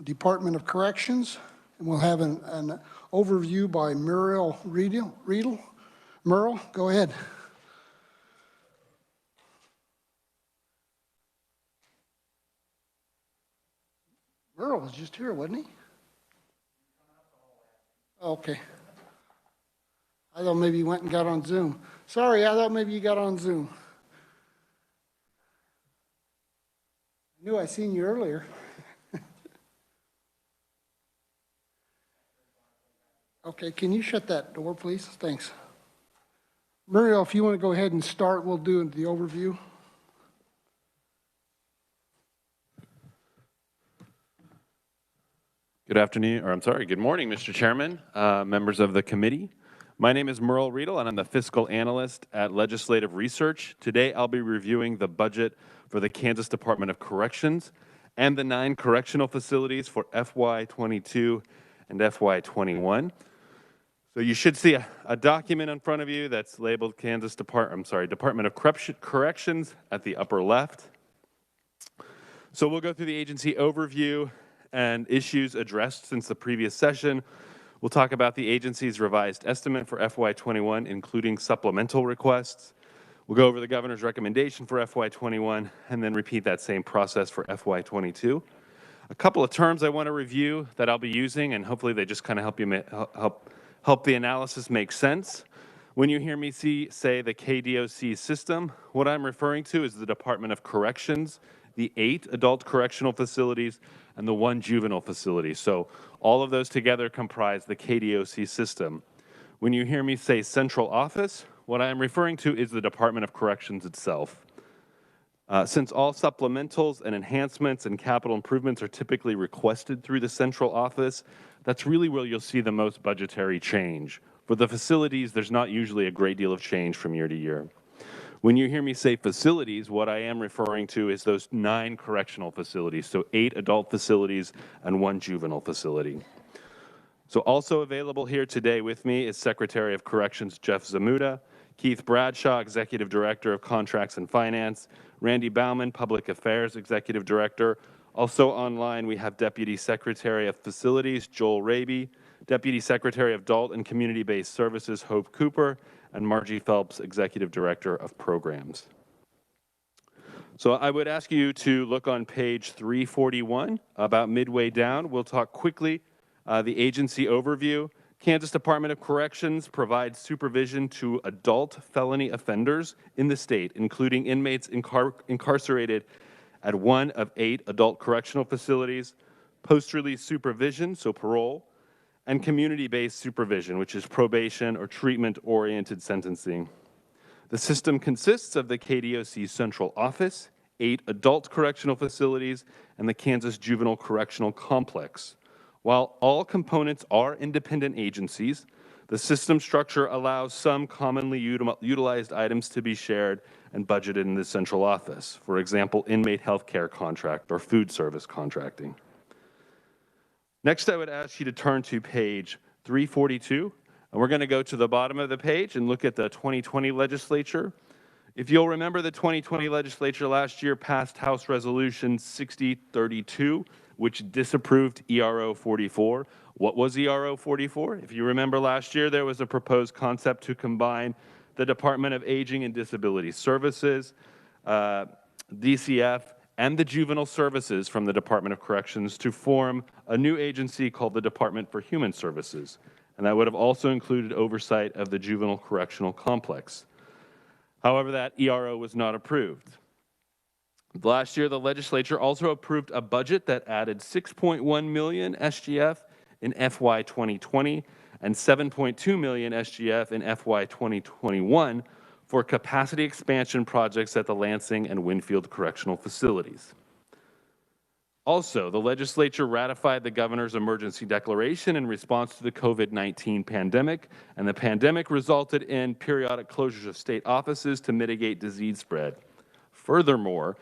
Department of Corrections, and we'll have an overview by Muriel Riedel. Merle, go ahead. Merle was just here, wasn't he? Okay. I thought maybe you went and got on Zoom. Sorry, I thought maybe you got on Zoom. I knew I seen you earlier. Okay, can you shut that door, please? Thanks. Muriel, if you want to go ahead and start, we'll do the overview. Good afternoon, or I'm sorry, good morning, Mr. Chairman, members of the committee. My name is Merle Riedel, and I'm the fiscal analyst at Legislative Research. Today, I'll be reviewing the budget for the Kansas Department of Corrections and the 9 correctional facilities for FY22 and FY21. So you should see a document in front of you that's labeled Department of Corrections at the upper left. So we'll go through the agency overview and issues addressed since the previous session. We'll talk about the agency's revised estimate for FY21, including supplemental requests. We'll go over the governor's recommendation for FY21 and then repeat that same process for FY22. A couple of terms I want to review that I'll be using, and hopefully they just kind of help the analysis make sense. When you hear me say the KDOC system, what I'm referring to is the Department of Corrections, the 8 adult correctional facilities, and the 1 juvenile facility. So all of those together comprise the KDOC system. When you hear me say central office, what I am referring to is the Department of Corrections itself. Since all supplementals and enhancements and capital improvements are typically requested through the central office, that's really where you'll see the most budgetary change. For the facilities, there's not usually a great deal of change from year to year. When you hear me say facilities, what I am referring to is those 9 correctional facilities, so 8 adult facilities and 1 juvenile facility. So also available here today with me is Secretary of Corrections Jeff Zamuda, Keith Bradshaw, Executive Director of Contracts and Finance, Randy Bauman, Public Affairs Executive Director. Also online, we have Deputy Secretary of Facilities, Joel Raby, Deputy Secretary of Adult and Community-Based Services, Hope Cooper, and Margie Phelps, Executive Director of Programs. So I would ask you to look on page 341, about midway down. We'll talk quickly the agency overview. Kansas Department of Corrections provides supervision to adult felony offenders in the state, including inmates incarcerated at 1 of 8 adult correctional facilities, post-release supervision, so parole, and community-based supervision, which is probation or treatment-oriented sentencing. The system consists of the KDOC Central Office, 8 adult correctional facilities, and the Kansas Juvenile Correctional Complex. While all components are independent agencies, the system structure allows some commonly utilized items to be shared and budgeted in the central office. For example, inmate health care contract or food service contracting. Next, I would ask you to turn to page 342, and we're going to go to the bottom of the page and look at the 2020 legislature. If you'll remember, the 2020 legislature last year passed House Resolution 6032, which disapproved ERO 44. What was ERO 44? If you remember last year, there was a proposed concept to combine the Department of Aging and Disability Services, DCF, and the Juvenile Services from the Department of Corrections to form a new agency called the Department for Human Services. And that would have also included oversight of the Juvenile Correctional Complex. However, that ERO was not approved. Last year, the legislature also approved a budget that added 6.1 million SGF in FY 2020 and 7.2 million SGF in FY 2021 for capacity expansion projects at the Lansing and Winfield correctional facilities. Also, the legislature ratified the governor's emergency declaration in response to the COVID-19 pandemic, and the pandemic resulted in periodic closures of state offices to mitigate disease spread. Furthermore,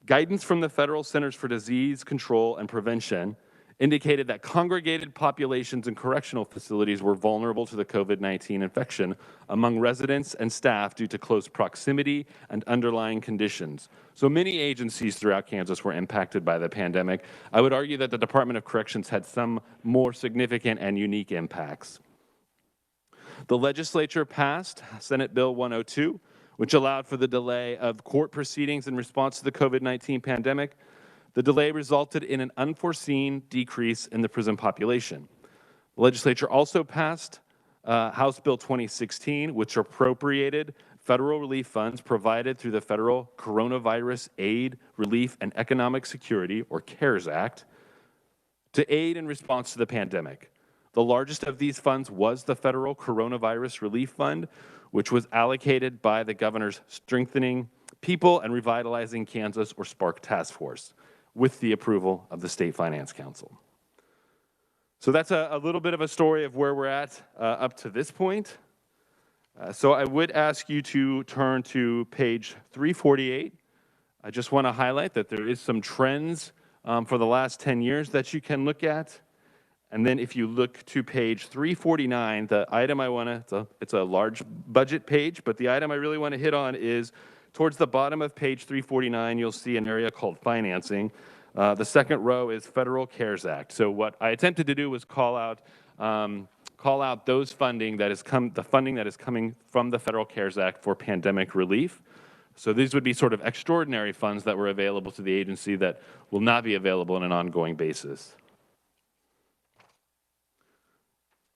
guidance from the Federal Centers for Disease Control and Prevention indicated that congregated populations in correctional facilities were vulnerable to the COVID-19 infection among residents and staff due to close proximity and underlying conditions. So many agencies throughout Kansas were impacted by the pandemic. I would argue that the Department of Corrections had some more significant and unique impacts. The legislature passed Senate Bill 102, which allowed for the delay of court proceedings in response to the COVID-19 pandemic. The delay resulted in an unforeseen decrease in the prison population. The legislature also passed House Bill 2016, which appropriated federal relief funds provided through the Federal Coronavirus Aid, Relief, and Economic Security, or CARES Act, to aid in response to the pandemic. The largest of these funds was the Federal Coronavirus Relief Fund, which was allocated by the governor's Strengthening People and Revitalizing Kansas, or SPARK task force, with the approval of the State Finance Council. So that's a little bit of a story of where we're at up to this point. So I would ask you to turn to page 348. I just want to highlight that there is some trends for the last 10 years that you can look at. And then if you look to page 349, the item I want to, it's a large budget page, but the item I really want to hit on is towards the bottom of page 349, you'll see an area called financing. The second row is Federal CARES Act. So what I attempted to do was call out those funding that is the funding that is coming from the Federal CARES Act for pandemic relief. So these would be sort of extraordinary funds that were available to the agency that will not be available on an ongoing basis.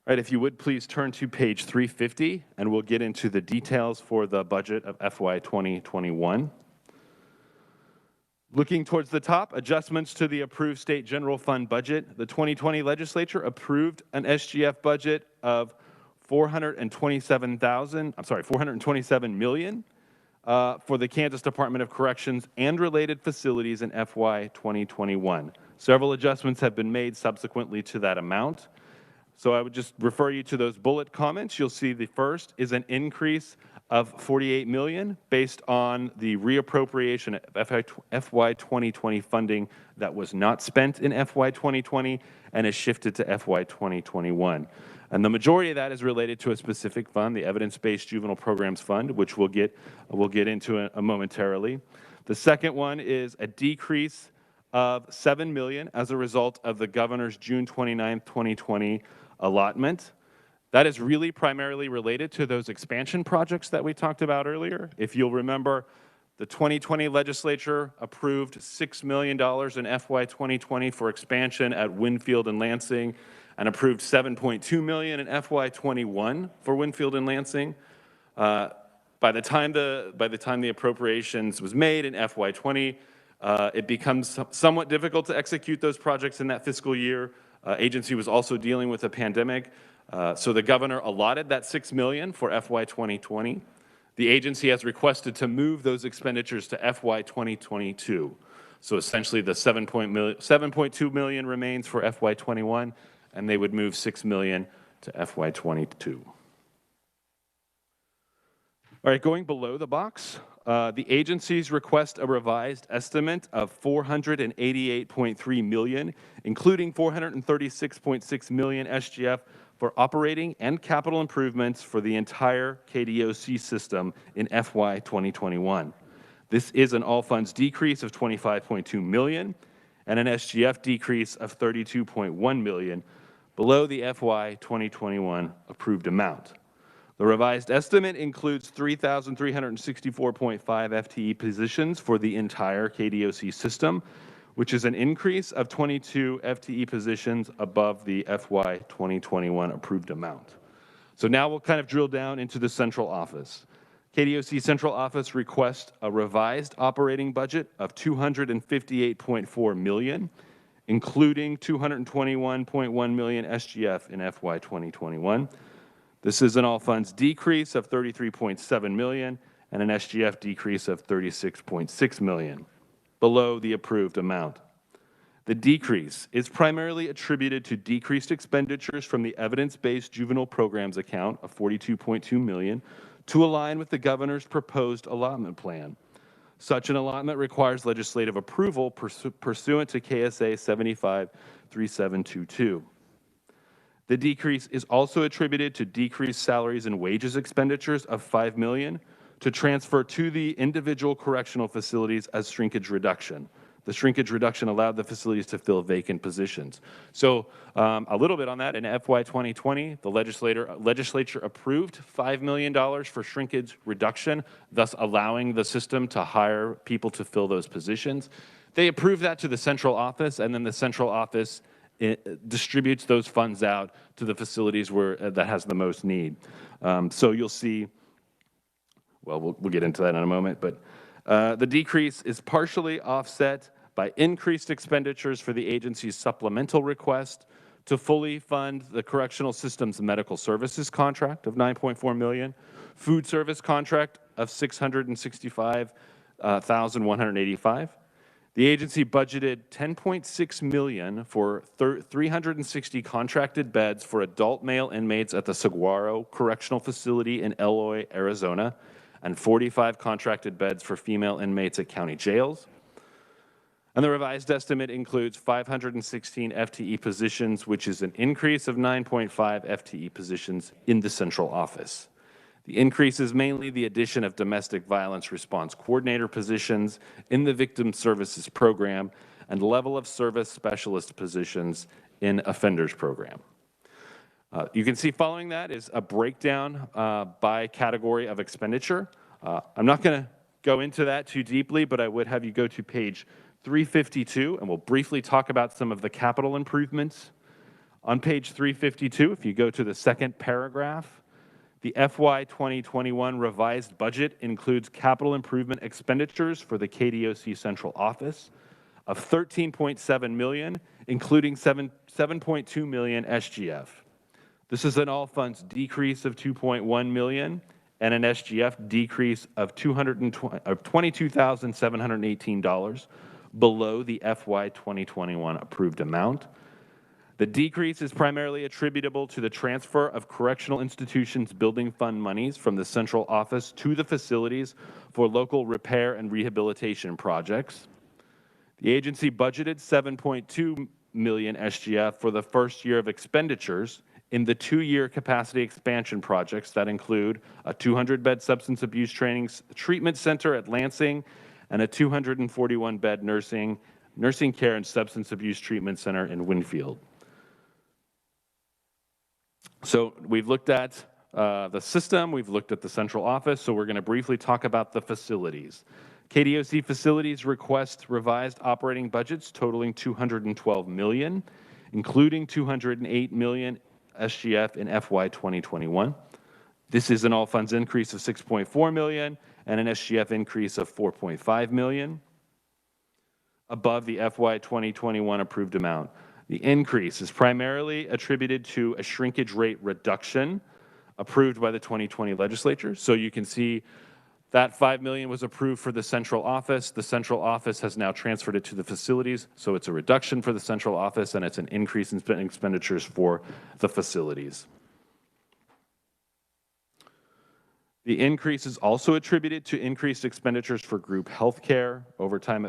All right, if you would please turn to page 350, and we'll get into the details for the budget of FY 2021. Looking towards the top, adjustments to the approved state general fund budget. The 2020 legislature approved an SGF budget of $427 million for the Kansas Department of Corrections and related facilities in FY 2021. Several adjustments have been made subsequently to that amount. So I would just refer you to those bullet comments. You'll see the first is an increase of $48 million based on the reappropriation of FY 2020 funding that was not spent in FY 2020 and is shifted to FY 2021. And the majority of that is related to a specific fund, the Evidence-Based Juvenile Programs Fund, which we'll get into momentarily. The second one is a decrease of $7 million as a result of the governor's June 29, 2020 allotment. That is really primarily related to those expansion projects that we talked about earlier. If you'll remember, the 2020 legislature approved $6 million in FY 2020 for expansion at Winfield and Lansing, and approved $7.2 million in FY 21 for Winfield and Lansing. By the time the appropriations was made in FY 20, it becomes somewhat difficult to execute those projects in that fiscal year. Agency was also dealing with a pandemic, so the governor allotted that $6 million for FY 2020. The agency has requested to move those expenditures to FY 2022. So essentially the $7.2 million remains for FY 21, and they would move $6 million to FY 22. All right, going below the box, the agencies request a revised estimate of $488.3 million, including $436.6 million SGF for operating and capital improvements for the entire KDOC system in FY 2021. This is an all-funds decrease of $25.2 million and an SGF decrease of $32.1 million below the FY 2021 approved amount. The revised estimate includes 3,364.5 FTE positions for the entire KDOC system, which is an increase of 22 FTE positions above the FY 2021 approved amount. So now we'll kind of drill down into the central office. KDOC Central Office requests a revised operating budget of $258.4 million, including $221.1 million SGF in FY 2021. This is an all-funds decrease of $33.7 million and an SGF decrease of $36.6 million, below the approved amount. The decrease is primarily attributed to decreased expenditures from the Evidence-Based Juvenile Programs account of $42.2 million to align with the governor's proposed allotment plan. Such an allotment requires legislative approval pursuant to KSA 753722. The decrease is also attributed to decreased salaries and wages expenditures of $5 million to transfer to the individual correctional facilities as shrinkage reduction. The shrinkage reduction allowed the facilities to fill vacant positions. So a little bit on that. In FY 2020, the legislature approved $5 million for shrinkage reduction, thus allowing the system to hire people to fill those positions. They approved that to the central office, and then the central office distributes those funds out to the facilities where that has the most need. So you'll see, well, we'll get into that in a moment, but the decrease is partially offset by increased expenditures for the agency's supplemental request to fully fund the correctional system's medical services contract of $9.4 million, food service contract of $665,185. The agency budgeted $10.6 million for 360 contracted beds for adult male inmates at the Saguaro Correctional Facility in Eloy, Arizona, and 45 contracted beds for female inmates at county jails. And the revised estimate includes 516 FTE positions, which is an increase of 9.5 FTE positions in the central office. The increase is mainly the addition of domestic violence response coordinator positions in the victim services program and level of service specialist positions in offenders program. You can see following that is a breakdown by category of expenditure. I'm not going to go into that too deeply, but I would have you go to page 352, and we'll briefly talk about some of the capital improvements. On page 352, if you go to the second paragraph, the FY 2021 revised budget includes capital improvement expenditures for the KDOC central office of $13.7 million, including $7.2 million SGF. This is an all funds decrease of $2.1 million and an SGF decrease of $22,718 below the FY 2021 approved amount. The decrease is primarily attributable to the transfer of correctional institutions building fund monies from the central office to the facilities for local repair and rehabilitation projects. The agency budgeted $7.2 million SGF for the first year of expenditures in the 2-year capacity expansion projects that include a 200-bed substance abuse treatment center at Lansing and a 241-bed nursing care and substance abuse treatment center in Winfield. So we've looked at the system, we've looked at the central office, so we're going to briefly talk about the facilities. KDOC facilities request revised operating budgets totaling $212 million, including $208 million SGF in FY 2021. This is an all funds increase of $6.4 million and an SGF increase of $4.5 million above the FY 2021 approved amount. The increase is primarily attributed to a shrinkage rate reduction approved by the 2020 legislature. So you can see that $5 million was approved for the central office. The central office has now transferred it to the facilities. So it's a reduction for the central office and it's an increase in expenditures for the facilities. The increase is also attributed to increased expenditures for group health care, overtime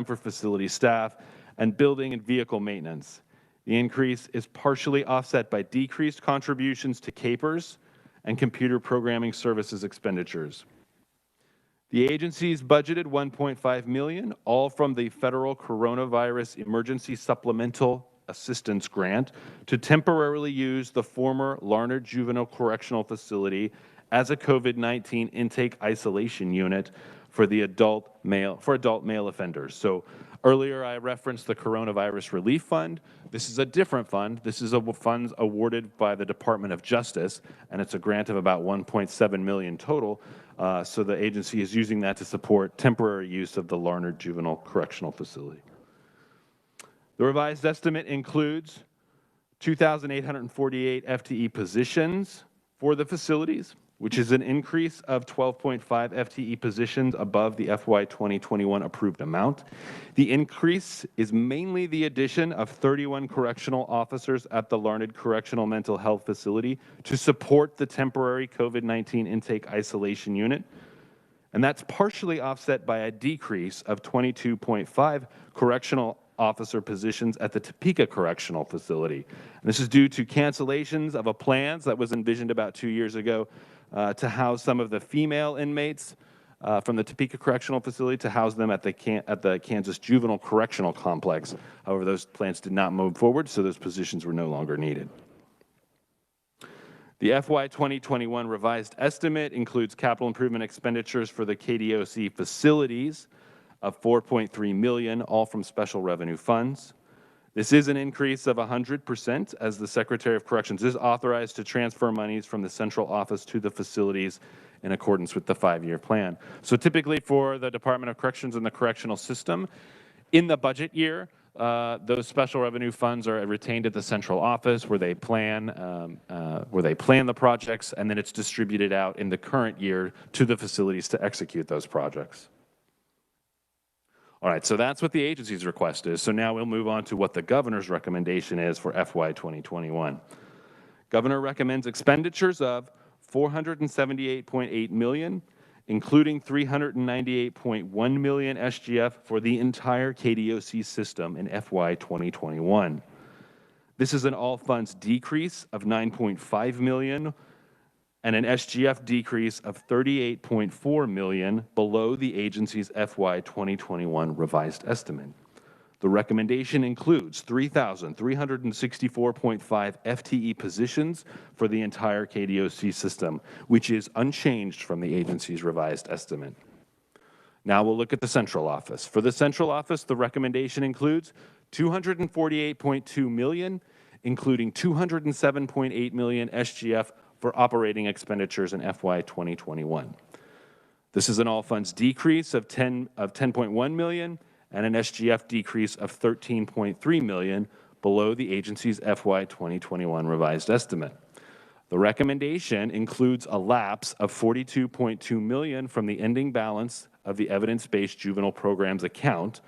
for facility staff, and building and vehicle maintenance. The increase is partially offset by decreased contributions to CAPERS and computer programming services expenditures. The agencies budgeted $1.5 million, all from the Federal Coronavirus Emergency Supplemental Assistance Grant, to temporarily use the former Larned Juvenile Correctional Facility as a COVID-19 intake isolation unit for adult male offenders. So earlier I referenced the Coronavirus Relief Fund. This is a different fund. This is a fund awarded by the Department of Justice, and it's a grant of about $1.7 million total. So the agency is using that to support temporary use of the Larned Juvenile Correctional Facility. The revised estimate includes 2,848 FTE positions for the facilities, which is an increase of 12.5 FTE positions above the FY 2021 approved amount. The increase is mainly the addition of 31 correctional officers at the Larned Correctional Mental Health Facility to support the temporary COVID-19 intake isolation unit, and that's partially offset by a decrease of 22.5 correctional officer positions at the Topeka Correctional Facility. And this is due to cancellations of a plan that was envisioned about 2 years ago to house some of the female inmates from the Topeka Correctional Facility to house them at the Kansas Juvenile Correctional Complex. However, those plans did not move forward, so those positions were no longer needed. The FY 2021 revised estimate includes capital improvement expenditures for the KDOC facilities of $4.3 million, all from special revenue funds. This is an increase of 100% as the Secretary of Corrections is authorized to transfer monies from the central office to the facilities in accordance with the 5-year plan. So typically for the Department of Corrections and the correctional system, in the budget year, those special revenue funds are retained at the central office where they plan the projects, and then it's distributed out in the current year to the facilities to execute those projects. All right, so that's what the agency's request is. So now we'll move on to what the governor's recommendation is for FY 2021. Governor recommends expenditures of $478.8 million, including $398.1 million SGF for the entire KDOC system in FY 2021. This is an all funds decrease of $9.5 million and an SGF decrease of $38.4 million below the agency's FY 2021 revised estimate. The recommendation includes 3,364.5 FTE positions for the entire KDOC system, which is unchanged from the agency's revised estimate. Now we'll look at the central office. For the central office, the recommendation includes $248.2 million, including $207.8 million SGF for operating expenditures in FY 2021. This is an all funds decrease of $10.1 million and an SGF decrease of $13.3 million below the agency's FY 2021 revised estimate. The recommendation includes a lapse of $42.2 million from the ending balance of the evidence-based juvenile programs account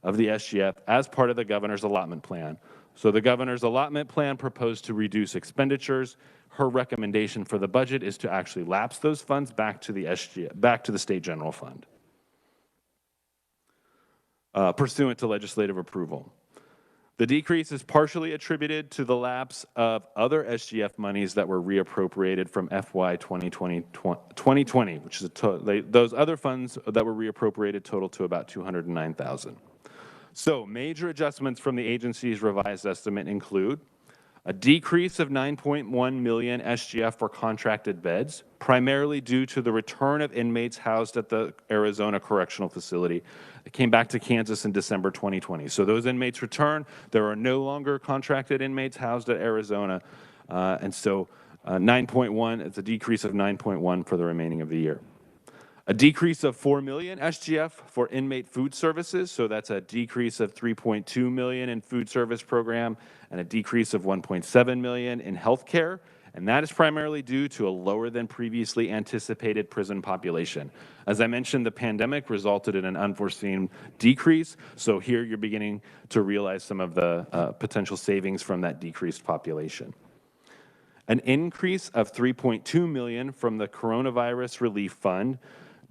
of the SGF as part of the governor's allotment plan. So the governor's allotment plan proposed to reduce expenditures. Her recommendation for the budget is to actually lapse those funds back to the SGF, back to the state general fund, pursuant to legislative approval. The decrease is partially attributed to the lapse of other SGF monies that were reappropriated from FY 2020, which is those other funds that were reappropriated total to about $209,000. So major adjustments from the agency's revised estimate include a decrease of $9.1 million SGF for contracted beds, primarily due to the return of inmates housed at the Arizona Correctional Facility. It came back to Kansas in December 2020. So those inmates return. There are no longer contracted inmates housed at Arizona. And so 9.1, it's a decrease of 9.1 for the remaining of the year. A decrease of $4 million SGF for inmate food services, so that's a decrease of $3.2 million in food service program and a decrease of $1.7 million in health care, and that is primarily due to a lower than previously anticipated prison population. As I mentioned, the pandemic resulted in an unforeseen decrease, so here you're beginning to realize some of the potential savings from that decreased population. An increase of $3.2 million from the Coronavirus Relief Fund,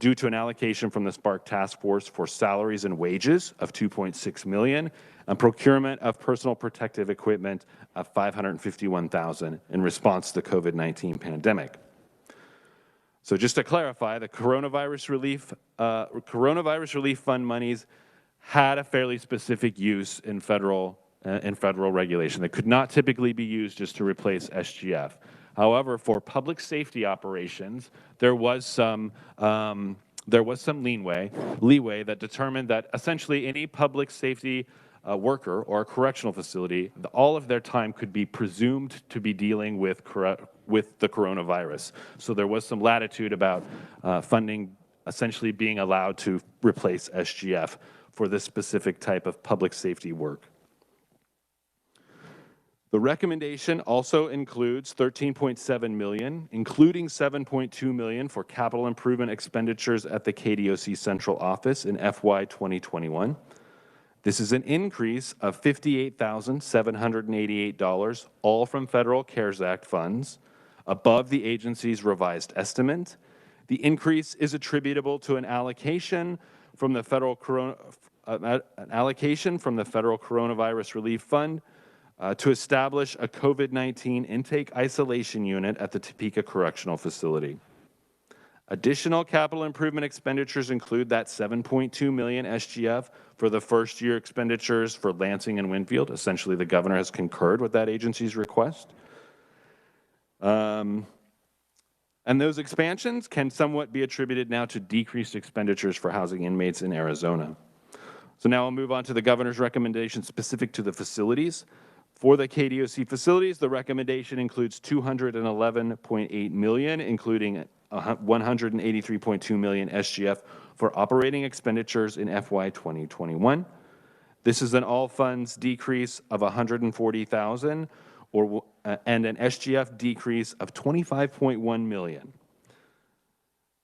due to an allocation from the Spark Task Force for salaries and wages of $2.6 million and procurement of personal protective equipment of $551,000 in response to the COVID-19 pandemic. So just to clarify, the Coronavirus Relief Fund monies had a fairly specific use in federal regulation that could not typically be used just to replace SGF. However, for public safety operations, there was some leeway that determined that essentially any public safety worker or a correctional facility, all of their time could be presumed to be dealing with the coronavirus. So there was some latitude about funding essentially being allowed to replace SGF for this specific type of public safety work. The recommendation also includes $13.7 million, including $7.2 million for capital improvement expenditures at the KDOC Central Office in FY 2021. This is an increase of $58,788, all from federal CARES Act funds, above the agency's revised estimate, The increase is attributable to an allocation from the federal Coronavirus Relief Fund to establish a COVID-19 intake isolation unit at the Topeka Correctional Facility. Additional capital improvement expenditures include that $7.2 million SGF for the first year expenditures for Lansing and Winfield. Essentially, the governor has concurred with that agency's request. And those expansions can somewhat be attributed now to decreased expenditures for housing inmates in Arizona. So now I'll move on to the governor's recommendation specific to the facilities. For the KDOC facilities, the recommendation includes $211.8 million, including $183.2 million SGF for operating expenditures in FY 2021. This is an all funds decrease of $140,000 and an SGF decrease of $25.1 million,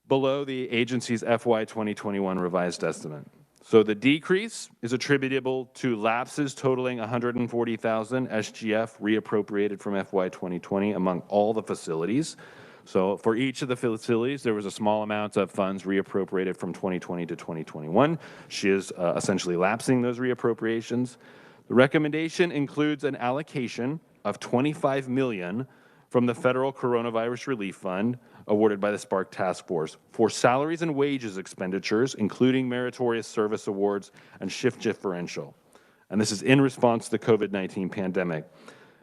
below the agency's FY 2021 revised estimate. So the decrease is attributable to lapses totaling $140,000 SGF reappropriated from FY 2020 among all the facilities. So for each of the facilities, there was a small amount of funds reappropriated from 2020 to 2021. She is essentially lapsing those reappropriations. The recommendation includes an allocation of $25 million from the Federal Coronavirus Relief Fund awarded by the Spark Task Force for salaries and wages expenditures, including meritorious service awards and shift differential. And this is in response to the COVID-19 pandemic.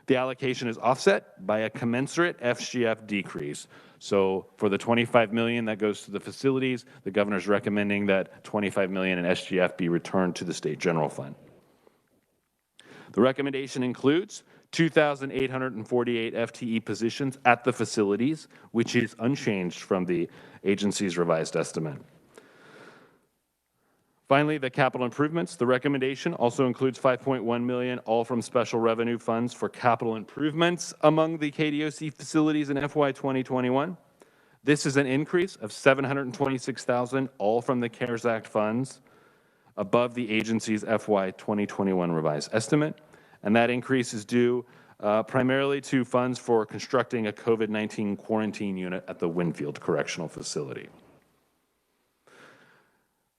The allocation is offset by a commensurate FGF decrease. So for the $25 million that goes to the facilities, the governor is recommending that $25 million in SGF be returned to the state general fund. The recommendation includes 2,848 FTE positions at the facilities, which is unchanged from the agency's revised estimate. Finally, the capital improvements. The recommendation also includes $5.1 million, all from special revenue funds for capital improvements among the KDOC facilities in FY 2021. This is an increase of $726,000, all from the CARES Act funds, above the agency's FY 2021 revised estimate. And that increase is due primarily to funds for constructing a COVID-19 quarantine unit at the Winfield Correctional Facility.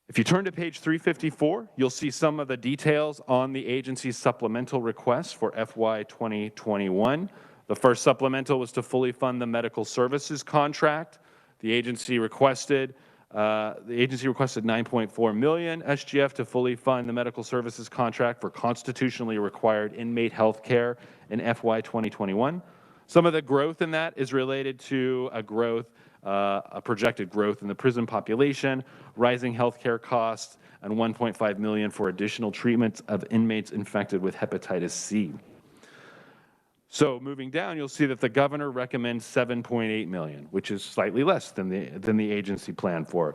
If you turn to page 354, you'll see some of the details on the agency's supplemental request for FY 2021. The first supplemental was to fully fund the medical services contract. The agency requested $9.4 million SGF to fully fund the medical services contract for constitutionally required inmate health care in FY 2021. Some of the growth in that is related to a projected growth in the prison population, rising healthcare costs, and $1.5 million for additional treatments of inmates infected with hepatitis C. So moving down, you'll see that the governor recommends $7.8 million, which is slightly less than the agency planned for.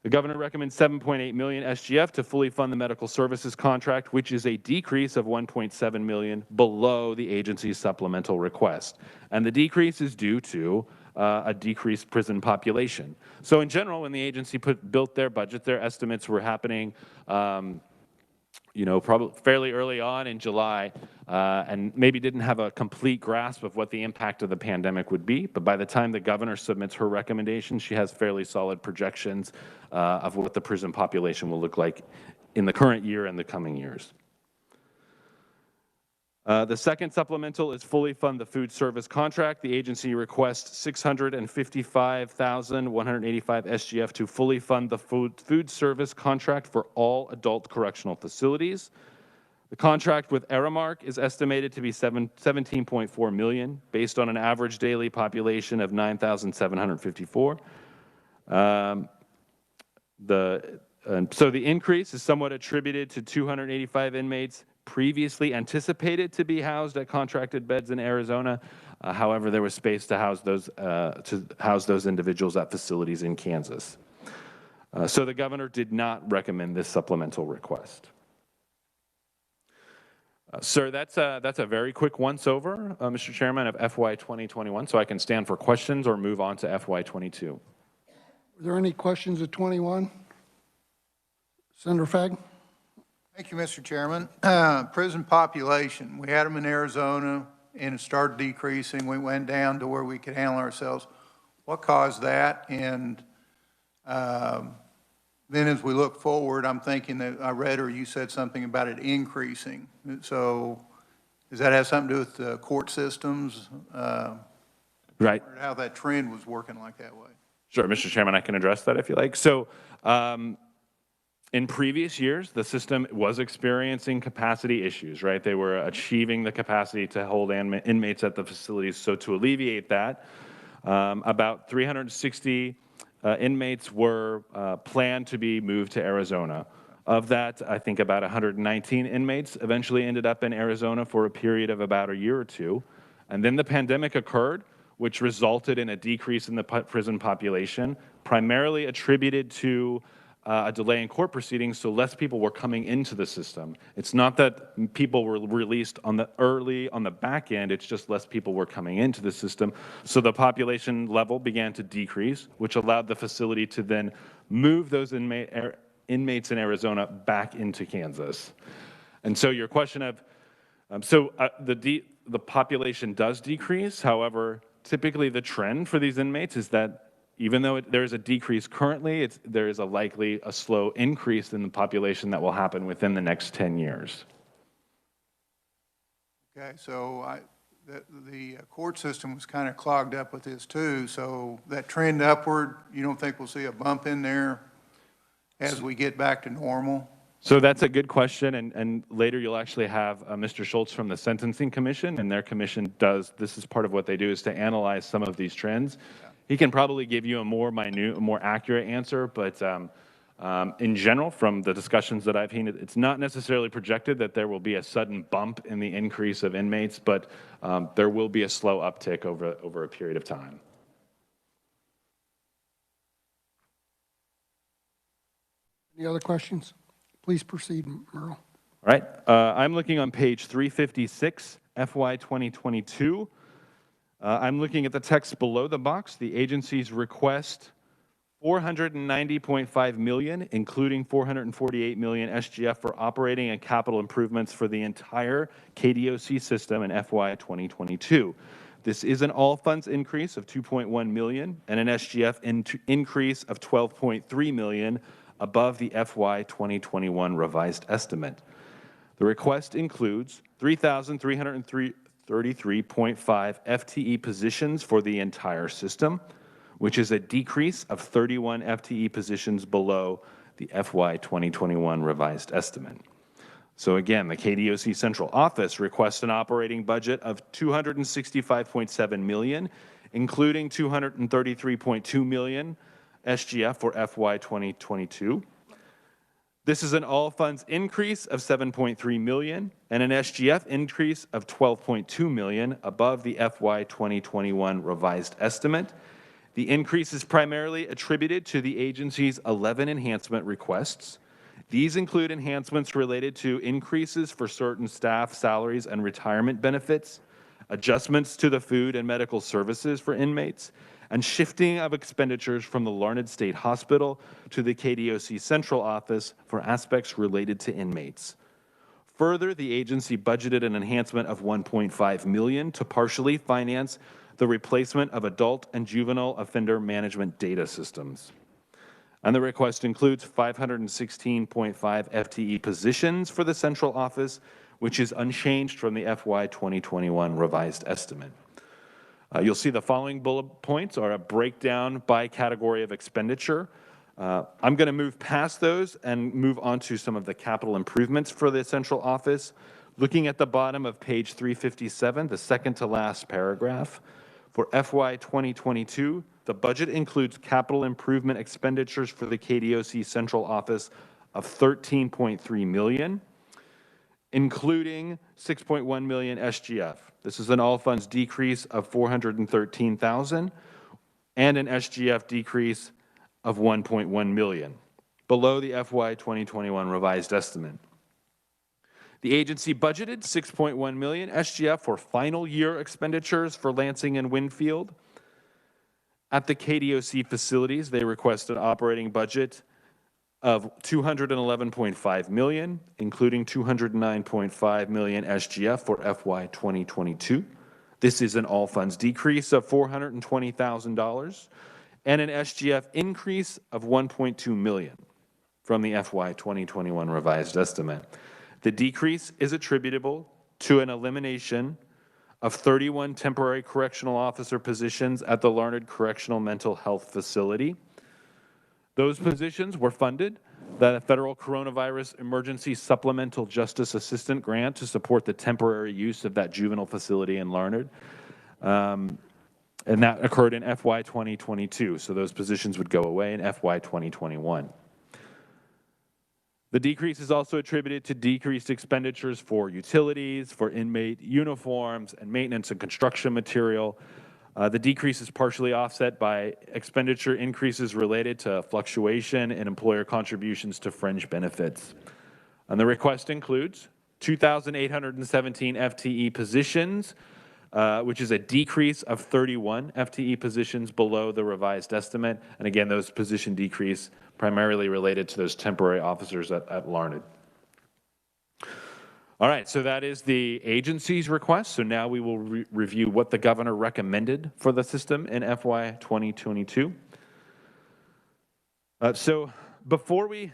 The governor recommends $7.8 million SGF to fully fund the medical services contract, which is a decrease of $1.7 million below the agency's supplemental request. And the decrease is due to a decreased prison population. So in general, when the agency built their budget, their estimates were happening probably fairly early on in July, and maybe didn't have a complete grasp of what the impact of the pandemic would be. But by the time the governor submits her recommendations, she has fairly solid projections of what the prison population will look like in the current year and the coming years. The second supplemental is fully fund the food service contract. The agency requests $655,185 SGF to fully fund the food service contract for all adult correctional facilities. The contract with Aramark is estimated to be $17.4 million, based on an average daily population of 9,754. So the increase is somewhat attributed to 285 inmates previously anticipated to be housed at contracted beds in Arizona. However, there was space to house those individuals at facilities in Kansas. So the governor did not recommend this supplemental request. Sir, that's a very quick once-over, Mr. Chairman, of FY 2021, so I can stand for questions or move on to FY 22. Are there any questions at 21? Senator Fagg? Thank you, Mr. Chairman. Prison population, we had them in Arizona and it started decreasing. We went down to where we could handle ourselves. What caused that? And then as we look forward, I'm thinking that I read or you said something about it increasing. So does that have something to do with the court systems? Right. Or how that trend was working like that way? Sure, Mr. Chairman, I can address that if you like. So in previous years, the system was experiencing capacity issues, right? They were achieving the capacity to hold inmates at the facilities. So to alleviate that, about 360 inmates were planned to be moved to Arizona. Of that, I think about 119 inmates eventually ended up in Arizona for a period of about a year or two. And then the pandemic occurred, which resulted in a decrease in the prison population, primarily attributed to a delay in court proceedings, so less people were coming into the system. It's not that people were released on the back end, it's just less people were coming into the system. So the population level began to decrease, which allowed the facility to then move those inmates in Arizona back into Kansas. And so your question of, the population does decrease. However, typically the trend for these inmates is that even though there is a decrease currently, there is likely a slow increase in the population that will happen within the next 10 years. Okay, so the court system was kind of clogged up with this too. So that trend upward, you don't think we'll see a bump in there as we get back to normal? So that's a good question, and later you'll actually have Mr. Schultz from the Sentencing Commission, and their commission this is part of what they do, is to analyze some of these trends. Yeah. He can probably give you a more minute, more accurate answer, but in general, from the discussions that I've seen, it's not necessarily projected that there will be a sudden bump in the increase of inmates, but there will be a slow uptick over a period of time. Any other questions? Please proceed, Merle. All right. I'm looking on page 356, FY 2022. I'm looking at the text below the box. The agency's request $490.5 million, including $448 million SGF for operating and capital improvements for the entire KDOC system in FY 2022. This is an all funds increase of $2.1 million and an SGF increase of $12.3 million above the FY 2021 revised estimate. The request includes 3,333.5 FTE positions for the entire system, which is a decrease of 31 FTE positions below the FY 2021 revised estimate. So again, the KDOC Central Office requests an operating budget of $265.7 million, including $233.2 million SGF for FY 2022. This is an all funds increase of $7.3 million and an SGF increase of $12.2 million above the FY 2021 revised estimate. The increase is primarily attributed to the agency's 11 enhancement requests. These include enhancements related to increases for certain staff salaries and retirement benefits, adjustments to the food and medical services for inmates, and shifting of expenditures from the Larned State Hospital to the KDOC Central Office for aspects related to inmates. Further, the agency budgeted an enhancement of $1.5 million to partially finance the replacement of adult and juvenile offender management data systems. And the request includes 516.5 FTE positions for the central office, which is unchanged from the FY 2021 revised estimate. You'll see the following bullet points are a breakdown by category of expenditure. I'm going to move past those and move on to some of the capital improvements for the central office. Looking at the bottom of page 357, the second to last paragraph, for FY 2022, the budget includes capital improvement expenditures for the KDOC central office of $13.3 million, including $6.1 million SGF. This is an all funds decrease of $413,000 and an SGF decrease of $1.1 million, below the FY 2021 revised estimate. The agency budgeted $6.1 million SGF for final year expenditures for Lansing and Winfield. At the KDOC facilities, they requested operating budget of $211.5 million, including $209.5 million SGF for FY 2022. This is an all funds decrease of $420,000 and an SGF increase of $1.2 million from the FY 2021 revised estimate. The decrease is attributable to an elimination of 31 temporary correctional officer positions at the Larned Correctional Mental Health Facility. Those positions were funded by the Federal Coronavirus Emergency Supplemental Justice Assistant Grant to support the temporary use of that juvenile facility in Larned. And that occurred in FY 2022, so those positions would go away in FY 2021. The decrease is also attributed to decreased expenditures for utilities, for inmate uniforms, and maintenance and construction material. The decrease is partially offset by expenditure increases related to fluctuation in employer contributions to fringe benefits. And the request includes 2,817 FTE positions, which is a decrease of 31 FTE positions below the revised estimate. And again, those position decrease primarily related to those temporary officers at Larned. All right, so that is the agency's request. So now we will review what the governor recommended for the system in FY 2022. So before we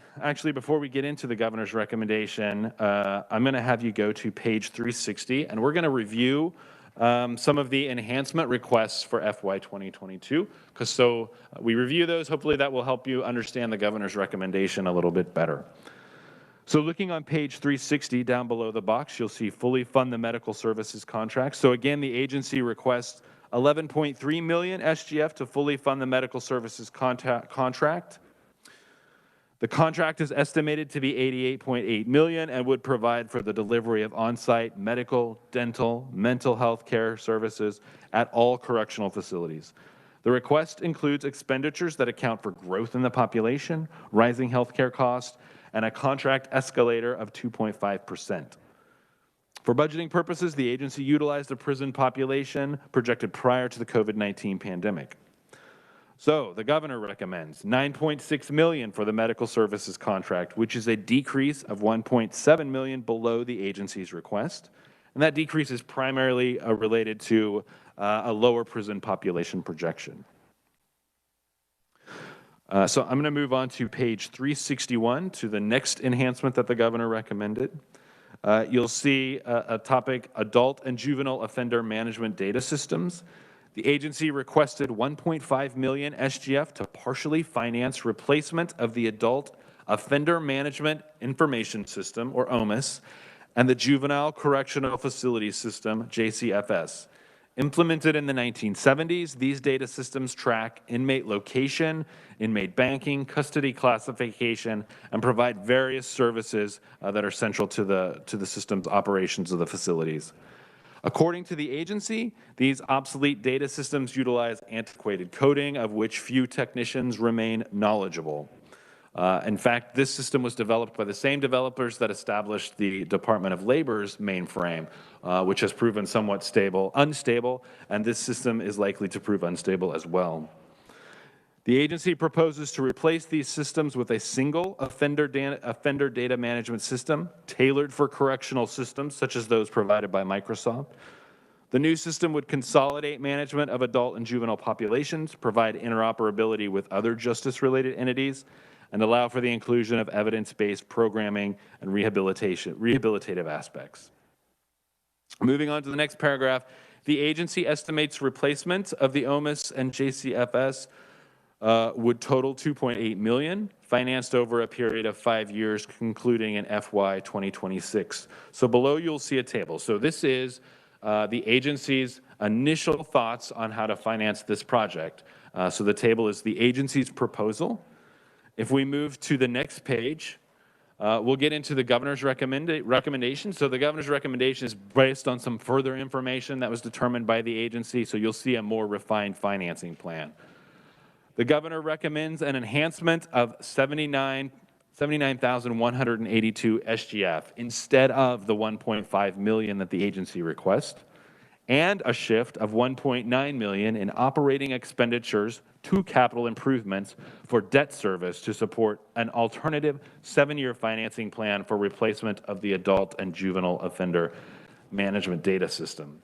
get into the governor's recommendation, I'm going to have you go to page 360, and we're going to review some of the enhancement requests for FY 2022. So we review those. Hopefully that will help you understand the governor's recommendation a little bit better. So looking on page 360, down below the box, you'll see fully fund the medical services contract. So again, the agency requests $11.3 million SGF to fully fund the medical services contract. The contract is estimated to be $88.8 million and would provide for the delivery of on-site medical, dental, mental health care services at all correctional facilities. The request includes expenditures that account for growth in the population, rising healthcare costs, and a contract escalator of 2.5%. For budgeting purposes, the agency utilized the prison population projected prior to the COVID-19 pandemic. So the governor recommends $9.6 million for the medical services contract, which is a decrease of $1.7 million below the agency's request. And that decrease is primarily related to a lower prison population projection. So I'm going to move on to page 361 to the next enhancement that the governor recommended. You'll see a topic, adult and juvenile offender management data systems. The agency requested $1.5 million SGF to partially finance replacement of the Adult Offender Management Information System, or OMIS, and the Juvenile Correctional Facility System, JCFS. Implemented in the 1970s, these data systems track inmate location, inmate banking, custody classification, and provide various services that are central to the system's operations of the facilities. According to the agency, these obsolete data systems utilize antiquated coding, of which few technicians remain knowledgeable. In fact, this system was developed by the same developers that established the Department of Labor's mainframe, which has proven somewhat unstable, and this system is likely to prove unstable as well. The agency proposes to replace these systems with a single offender data management system tailored for correctional systems, such as those provided by Microsoft. The new system would consolidate management of adult and juvenile populations, provide interoperability with other justice-related entities, and allow for the inclusion of evidence-based programming and rehabilitative aspects. Moving on to the next paragraph, the agency estimates replacement of the OMIS and JCFS would total $2.8 million, financed over a period of 5 years, concluding in FY 2026. So below you'll see a table. So this is the agency's initial thoughts on how to finance this project. So the table is the agency's proposal. If we move to the next page, we'll get into the governor's recommendation. So the governor's recommendation is based on some further information that was determined by the agency, so you'll see a more refined financing plan. The governor recommends an enhancement of 79,182 SGF instead of the 1.5 million that the agency requests, and a shift of 1.9 million in operating expenditures to capital improvements for debt service to support an alternative 7-year financing plan for replacement of the adult and juvenile offender management data system.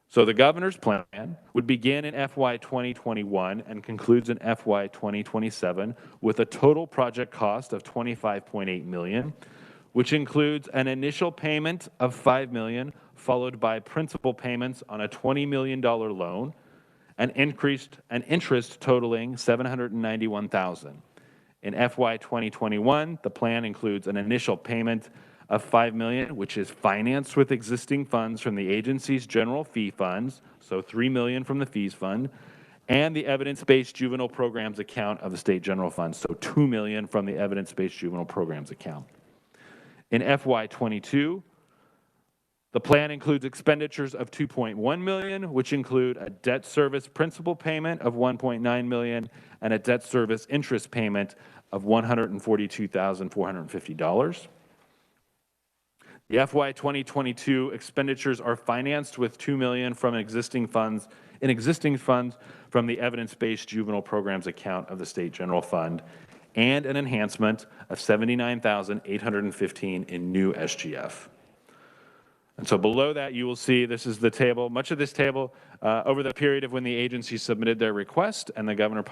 So the governor's plan would begin in FY 2021 and concludes in FY 2027 with a total project cost of $25.8 million, which includes an initial payment of $5 million, followed by principal payments on a $20 million loan, and interest totaling $791,000. In FY 2021, the plan includes an initial payment of $5 million, which is financed with existing funds from the agency's general fee funds, so $3 million from the fees fund, and the evidence-based juvenile programs account of the state general fund, so $2 million from the evidence-based juvenile programs account. In FY 22, the plan includes expenditures of $2.1 million, which include a debt service principal payment of $1.9 million and a debt service interest payment of $142,450. The FY 2022 expenditures are financed with $2 million from existing funds from the evidence-based juvenile programs account of the state general fund, and an enhancement of $79,815 in new SGF. And so below that, you will see this is the table. Much of this table, over the period of when the agency submitted their request and the governor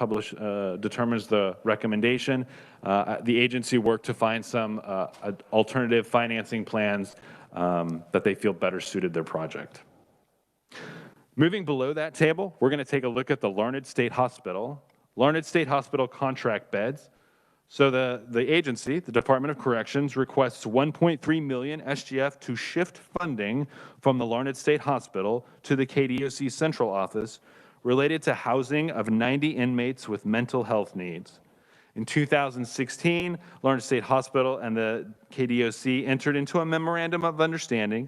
determines the recommendation, the agency worked to find some alternative financing plans that they feel better suited their project. Moving below that table, we're going to take a look at the Larned State Hospital. Larned State Hospital contract beds. So the agency, the Department of Corrections, requests $1.3 million SGF to shift funding from the Larned State Hospital to the KDOC Central Office related to housing of 90 inmates with mental health needs. In 2016, Larned State Hospital and the KDOC entered into a memorandum of understanding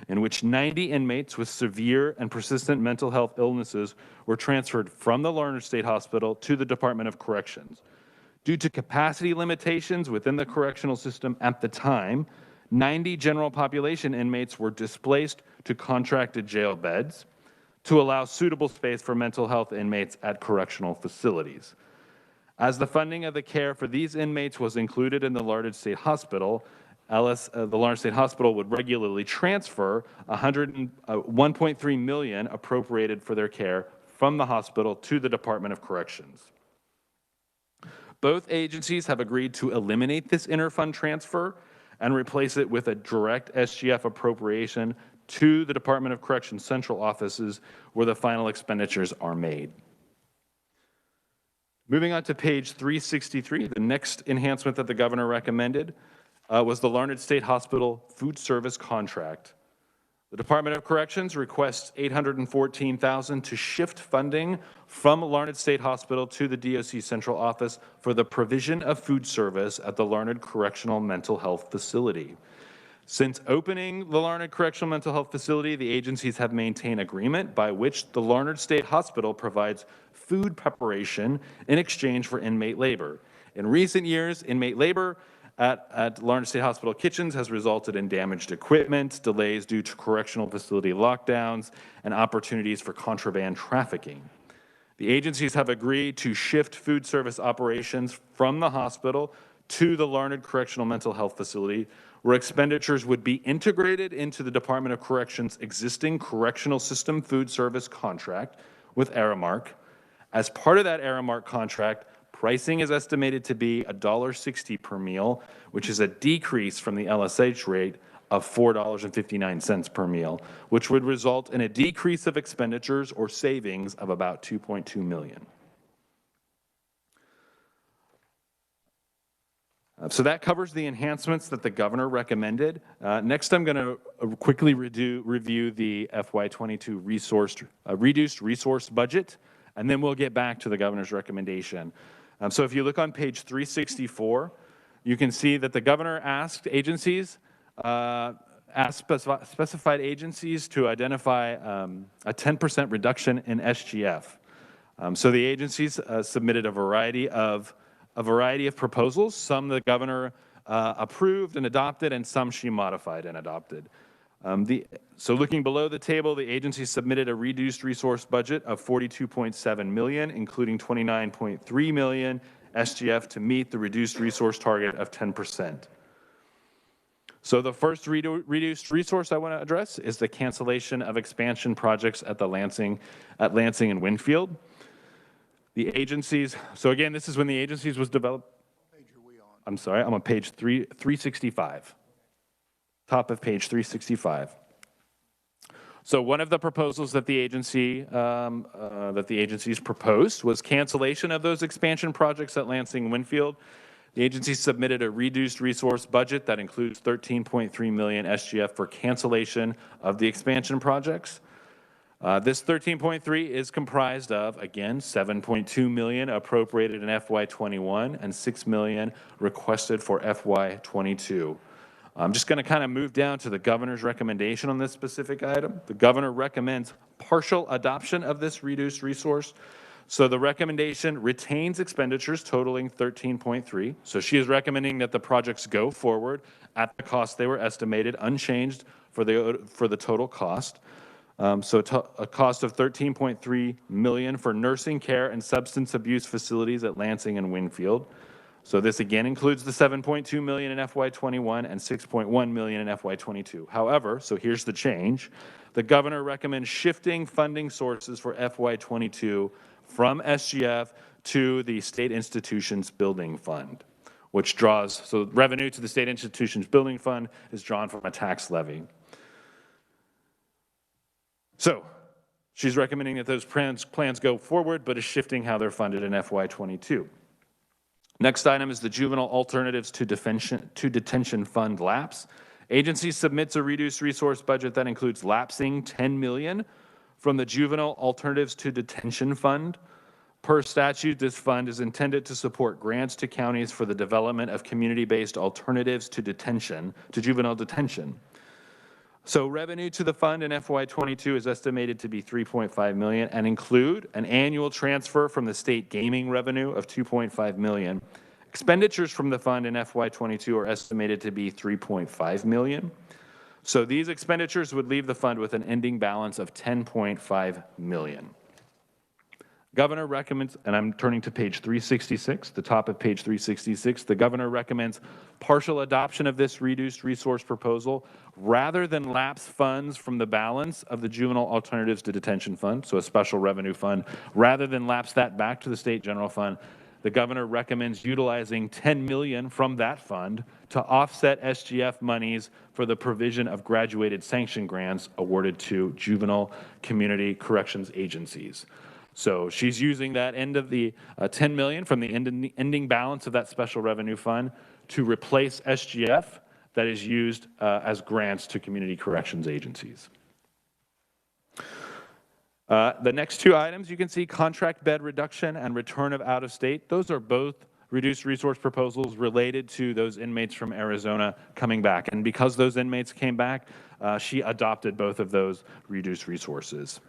in which 90 inmates with severe and persistent mental health illnesses were transferred from the Larned State Hospital to the Department of Corrections. Due to capacity limitations within the correctional system at the time, 90 general population inmates were displaced to contracted jail beds to allow suitable space for mental health inmates at correctional facilities. As the funding of the care for these inmates was included in the Larned State Hospital, the Larned State Hospital would regularly transfer $1.3 million appropriated for their care from the hospital to the Department of Corrections. Both agencies have agreed to eliminate this interfund transfer and replace it with a direct SGF appropriation to the Department of Corrections central offices where the final expenditures are made. Moving on to page 363, the next enhancement that the governor recommended was the Larned State Hospital food service contract. The Department of Corrections requests $814,000 to shift funding from Larned State Hospital to the DOC Central Office for the provision of food service at the Larned Correctional Mental Health Facility. Since opening the Larned Correctional Mental Health Facility, the agencies have maintained agreement by which the Larned State Hospital provides food preparation in exchange for inmate labor. In recent years, inmate labor at Larned State Hospital kitchens has resulted in damaged equipment, delays due to correctional facility lockdowns, and opportunities for contraband trafficking. The agencies have agreed to shift food service operations from the hospital to the Larned Correctional Mental Health Facility, where expenditures would be integrated into the Department of Corrections' existing correctional system food service contract with Aramark. As part of that Aramark contract, pricing is estimated to be $1.60 per meal, which is a decrease from the LSH rate of $4.59 per meal, which would result in a decrease of expenditures or savings of about $2.2 million. So that covers the enhancements that the governor recommended. Next, I'm going to quickly review the FY22 reduced resource budget, and then we'll get back to the governor's recommendation. So if you look on page 364, you can see that the governor asked specified agencies to identify a 10% reduction in SGF. So the agencies submitted a variety of proposals. Some the governor approved and adopted, and some she modified and adopted. So looking below the table, the agency submitted a reduced resource budget of $42.7 million, including $29.3 million SGF to meet the reduced resource target of 10%. So the first reduced resource I want to address is the cancellation of expansion projects at Lansing and Winfield. The agencies, so again, this is when the agencies was developed. What page are we on? I'm sorry, I'm on page 365. Top of page 365. So one of the proposals that the agencies proposed was cancellation of those expansion projects at Lansing and Winfield. The agency submitted a reduced resource budget that includes 13.3 million SGF for cancellation of the expansion projects. This 13.3 is comprised of, again, 7.2 million appropriated in FY21 and 6 million requested for FY22. I'm just going to kind of move down to the governor's recommendation on this specific item. The governor recommends partial adoption of this reduced resource. So the recommendation retains expenditures totaling 13.3. So she is recommending that the projects go forward at the cost they were estimated, unchanged for the total cost. So a cost of 13.3 million for nursing care and substance abuse facilities at Lansing and Winfield. So this again includes the 7.2 million in FY21 and 6.1 million in FY22. However, so here's the change. The governor recommends shifting funding sources for FY22 from SGF to the State Institutions Building Fund, which draws, so revenue to the State Institutions Building Fund is drawn from a tax levy. So she's recommending that those plans go forward, but is shifting how they're funded in FY22. Next item is the Juvenile Alternatives to Detention Fund lapse. Agency submits a reduced resource budget that includes lapsing 10 million from the Juvenile Alternatives to Detention Fund. Per statute, this fund is intended to support grants to counties for the development of community-based alternatives to juvenile detention. So revenue to the fund in FY22 is estimated to be 3.5 million and include an annual transfer from the state gaming revenue of 2.5 million. Expenditures from the fund in FY22 are estimated to be 3.5 million. So these expenditures would leave the fund with an ending balance of 10.5 million. Governor recommends, and I'm turning to page 366, the top of page 366, the governor recommends partial adoption of this reduced resource proposal rather than lapse funds from the balance of the Juvenile Alternatives to Detention Fund, so a special revenue fund, rather than lapse that back to the state general fund. The governor recommends utilizing 10 million from that fund to offset SGF monies for the provision of graduated sanction grants awarded to juvenile community corrections agencies. So she's using that end of the 10 million from the ending balance of that special revenue fund to replace SGF that is used as grants to community corrections agencies. The next two items you can see, contract bed reduction and return of out-of-state. Those are both reduced resource proposals related to those inmates from Arizona coming back. And because those inmates came back, she adopted both of those reduced resources.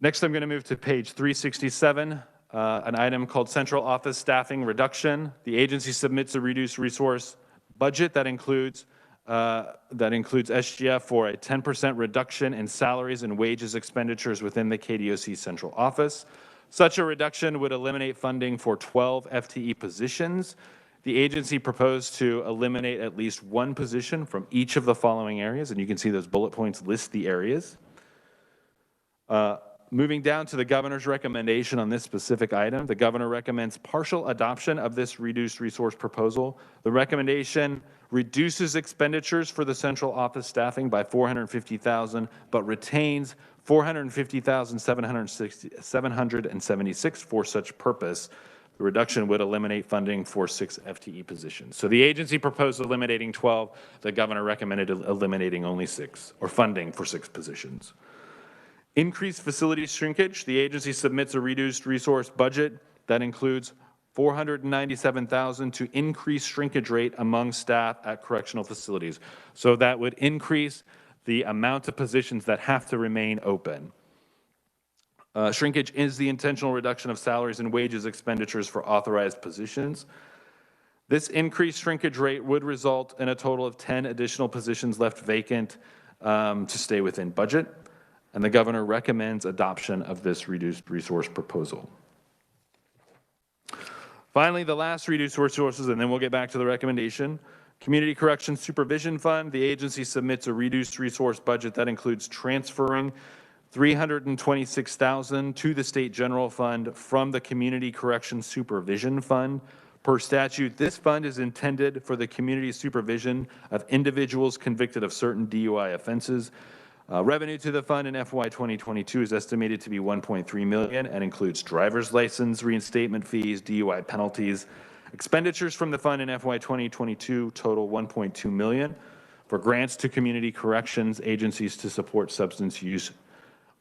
Next, I'm going to move to page 367, an item called Central Office Staffing Reduction. The agency submits a reduced resource budget that includes SGF for a 10% reduction in salaries and wages expenditures within the KDOC central office. Such a reduction would eliminate funding for 12 FTE positions. The agency proposed to eliminate at least one position from each of the following areas, and you can see those bullet points list the areas. Moving down to the governor's recommendation on this specific item, the governor recommends partial adoption of this reduced resource proposal. The recommendation reduces expenditures for the central office staffing by $450,000, but retains $450,776 for such purpose. The reduction would eliminate funding for 6 FTE positions. So the agency proposed eliminating 12. The governor recommended eliminating only 6, or funding for 6 positions. Increased facility shrinkage. The agency submits a reduced resource budget that includes $497,000 to increase shrinkage rate among staff at correctional facilities. So that would increase the amount of positions that have to remain open. Shrinkage is the intentional reduction of salaries and wages expenditures for authorized positions. This increased shrinkage rate would result in a total of 10 additional positions left vacant to stay within budget. And the governor recommends adoption of this reduced resource proposal. Finally, the last reduced resources, and then we'll get back to the recommendation. Community Corrections Supervision Fund, the agency submits a reduced resource budget that includes transferring $326,000 to the State General Fund from the Community Corrections Supervision Fund. Per statute, this fund is intended for the community supervision of individuals convicted of certain DUI offenses. Revenue to the fund in FY 2022 is estimated to be $1.3 million and includes driver's license, reinstatement fees, DUI penalties. Expenditures from the fund in FY 2022 total $1.2 million for grants to community corrections agencies to support substance use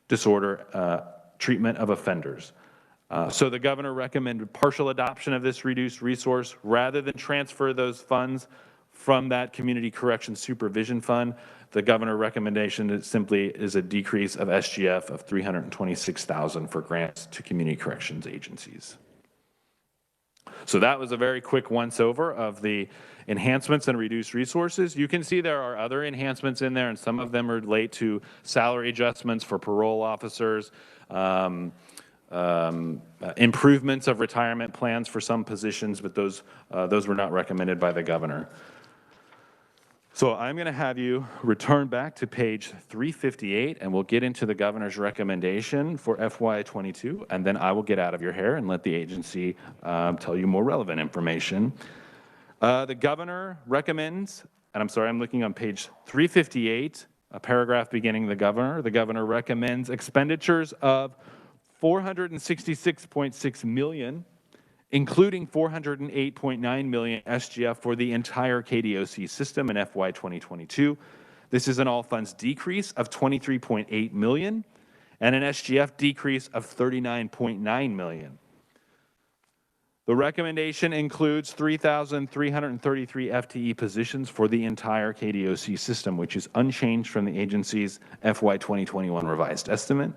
disorder treatment of offenders. So the governor recommended partial adoption of this reduced resource rather than transfer those funds from that community corrections supervision fund. The governor recommendation is simply is a decrease of SGF of $326,000 for grants to community corrections agencies. So that was a very quick once-over of the enhancements and reduced resources. You can see there are other enhancements in there, and some of them relate to salary adjustments for parole officers, improvements of retirement plans for some positions, but those were not recommended by the governor. So I'm going to have you return back to page 358, and we'll get into the governor's recommendation for FY22, and then I will get out of your hair and let the agency tell you more relevant information. The governor recommends, and I'm sorry, I'm looking on page 358, a paragraph beginning the governor recommends expenditures of $466.6 million, including $408.9 million SGF for the entire KDOC system in FY 2022. This is an all funds decrease of $23.8 million and an SGF decrease of $39.9 million. The recommendation includes 3,333 FTE positions for the entire KDOC system, which is unchanged from the agency's FY 2021 revised estimate.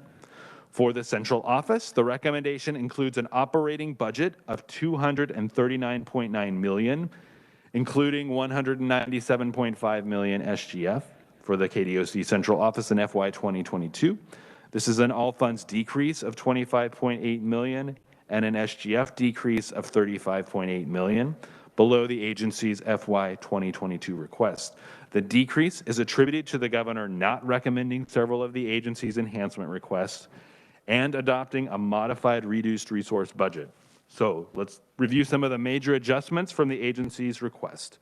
For the central office, the recommendation includes an operating budget of $239.9 million, including $197.5 million SGF for the KDOC central office in FY 2022. This is an all funds decrease of $25.8 million and an SGF decrease of $35.8 million, below the agency's FY 2022 request. The decrease is attributed to the governor not recommending several of the agency's enhancement requests and adopting a modified reduced resource budget. So let's review some of the major adjustments from the agency's request.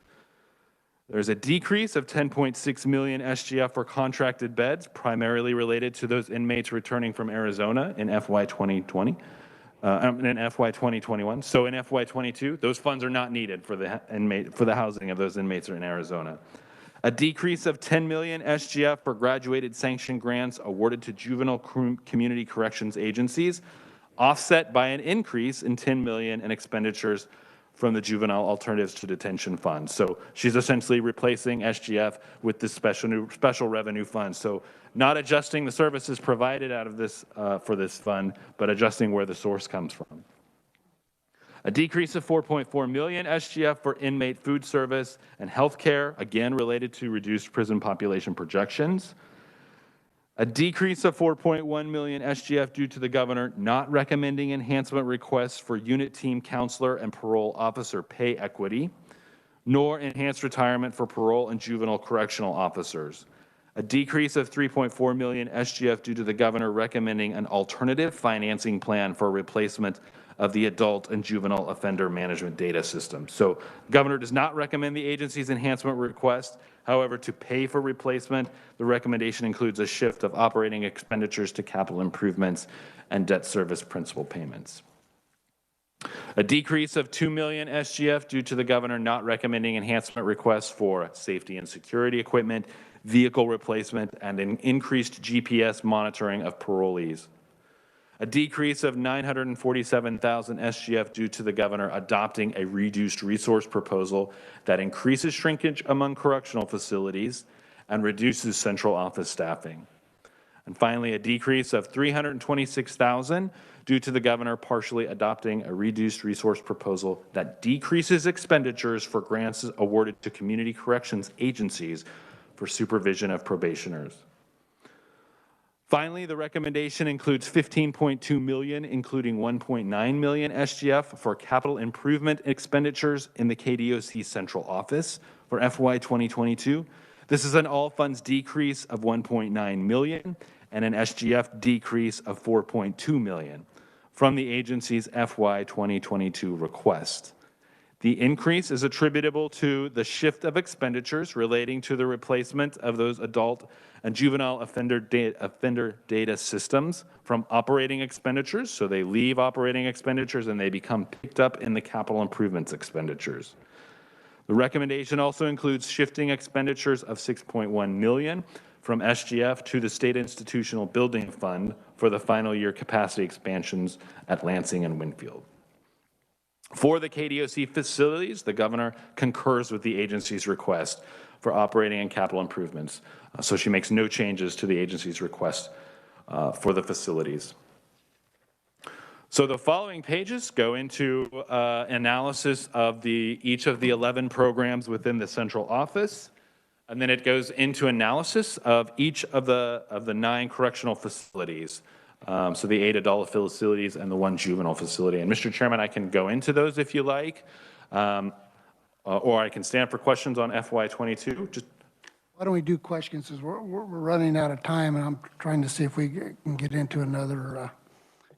There's a decrease of $10.6 million SGF for contracted beds, primarily related to those inmates returning from Arizona in FY 2020, in FY 2021. So in FY 22, those funds are not needed for the housing of those inmates in Arizona. A decrease of $10 million SGF for graduated sanction grants awarded to juvenile community corrections agencies, offset by an increase in $10 million in expenditures from the Juvenile Alternatives to Detention Fund. So she's essentially replacing SGF with this special revenue fund. So not adjusting the services provided out of this for this fund, but adjusting where the source comes from. A decrease of $4.4 million SGF for inmate food service and health care, again related to reduced prison population projections. A decrease of $4.1 million SGF due to the governor not recommending enhancement requests for unit team counselor and parole officer pay equity, nor enhanced retirement for parole and juvenile correctional officers. A decrease of $3.4 million SGF due to the governor recommending an alternative financing plan for replacement of the adult and juvenile offender management data system. So the governor does not recommend the agency's enhancement request. However, to pay for replacement, the recommendation includes a shift of operating expenditures to capital improvements and debt service principal payments. A decrease of $2 million SGF due to the governor not recommending enhancement requests for safety and security equipment, vehicle replacement, and an increased GPS monitoring of parolees. A decrease of $947,000 SGF due to the governor adopting a reduced resource proposal that increases shrinkage among correctional facilities and reduces central office staffing. And finally, a decrease of $326,000 due to the governor partially adopting a reduced resource proposal that decreases expenditures for grants awarded to community corrections agencies for supervision of probationers. Finally, the recommendation includes $15.2 million, including $1.9 million SGF for capital improvement expenditures in the KDOC central office for FY 2022. This is an all funds decrease of $1.9 million and an SGF decrease of $4.2 million from the agency's FY 2022 request. The increase is attributable to the shift of expenditures relating to the replacement of those adult and juvenile offender data systems from operating expenditures. So they leave operating expenditures and they become picked up in the capital improvements expenditures. The recommendation also includes shifting expenditures of $6.1 million from SGF to the State Institutional Building Fund for the final year capacity expansions at Lansing and Winfield. For the KDOC facilities, the governor concurs with the agency's request for operating and capital improvements. So she makes no changes to the agency's request for the facilities. So the following pages go into analysis of each of the 11 programs within the central office. And then it goes into analysis of each of the 9 correctional facilities. So the 8 adult facilities and the 1 juvenile facility. And Mr. Chairman, I can go into those if you like, or I can stand for questions on FY22. Why don't we do questions, because we're running out of time, and I'm trying to see if we can get into another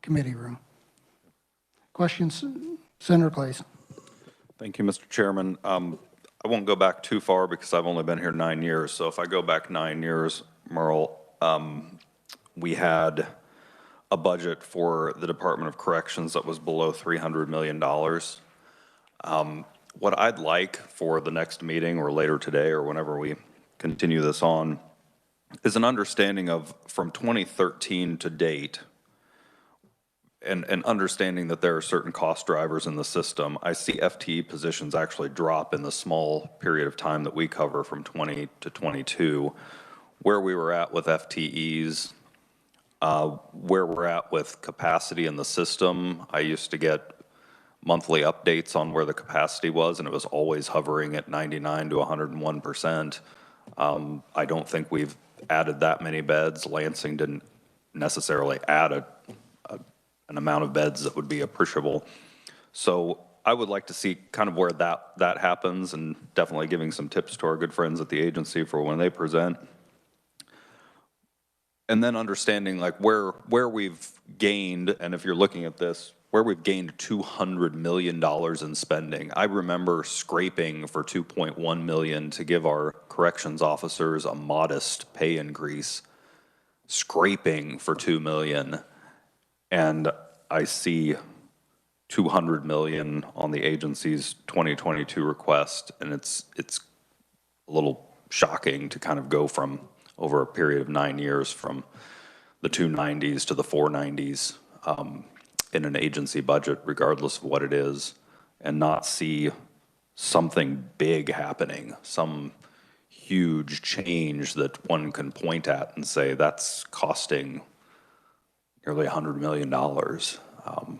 committee room. Questions? Senator Claes. Thank you, Mr. Chairman. I won't go back too far because I've only been here 9 years. So if I go back 9 years, Merle, we had a budget for the Department of Corrections that was below $300 million. What I'd like for the next meeting or later today or whenever we continue this on is an understanding of from 2013 to date and understanding that there are certain cost drivers in the system. I see FTE positions actually drop in the small period of time that we cover from 20 to 22, where we were at with FTEs, where we're at with capacity in the system. I used to get monthly updates on where the capacity was, and it was always hovering at 99 to 101%. I don't think we've added that many beds. Lansing didn't necessarily add an amount of beds that would be appreciable. So I would like to see kind of where that happens, and definitely giving some tips to our good friends at the agency for when they present. And then understanding like where we've gained, and if you're looking at this, where we've gained $200 million in spending. I remember scraping for $2.1 million to give our corrections officers a modest pay increase, scraping for $2 million, and I see $200 million on the agency's 2022 request, and it's a little shocking to kind of go from over a period of 9 years from the 290s to the 490s in an agency budget, regardless of what it is, and not see something big happening, some huge change that one can point at and say that's costing nearly $100 million.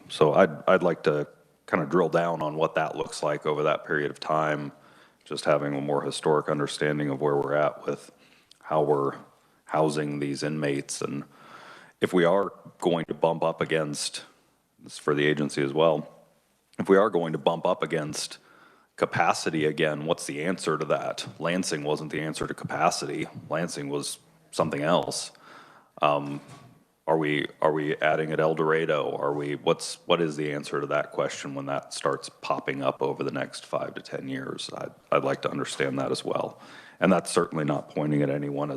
So I'd like to kind of drill down on what that looks like over that period of time, just having a more historic understanding of where we're at with how we're housing these inmates. And if we are going to bump up against, this is for the agency as well, if we are going to bump up against capacity again, what's the answer to that? Lansing wasn't the answer to capacity. Lansing was something else. Are we adding at El Dorado? What is the answer to that question when that starts popping up over the next 5 to 10 years? I'd like to understand that as well. And that's certainly not pointing at anyone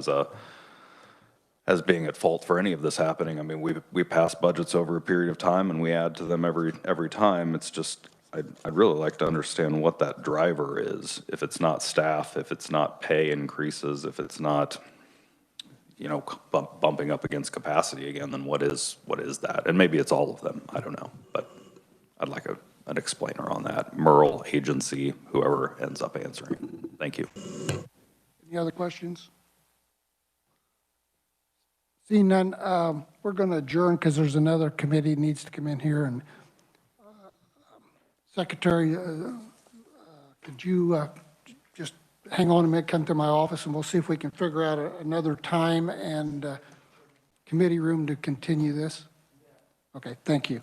as being at fault for any of this happening. I mean, we pass budgets over a period of time and we add to them every time. It's just, I'd really like to understand what that driver is. If it's not staff, if it's not pay increases, if it's not, you know, bumping up against capacity again, then what is that? And maybe it's all of them, I don't know. But I'd like an explainer on that. Merle, agency, whoever ends up answering. Thank you. Any other questions? Seeing none, we're going to adjourn because there's another committee needs to come in here. And Secretary, could you just hang on a minute, come to my office, and we'll see if we can figure out another time and committee room to continue this? Okay, thank you.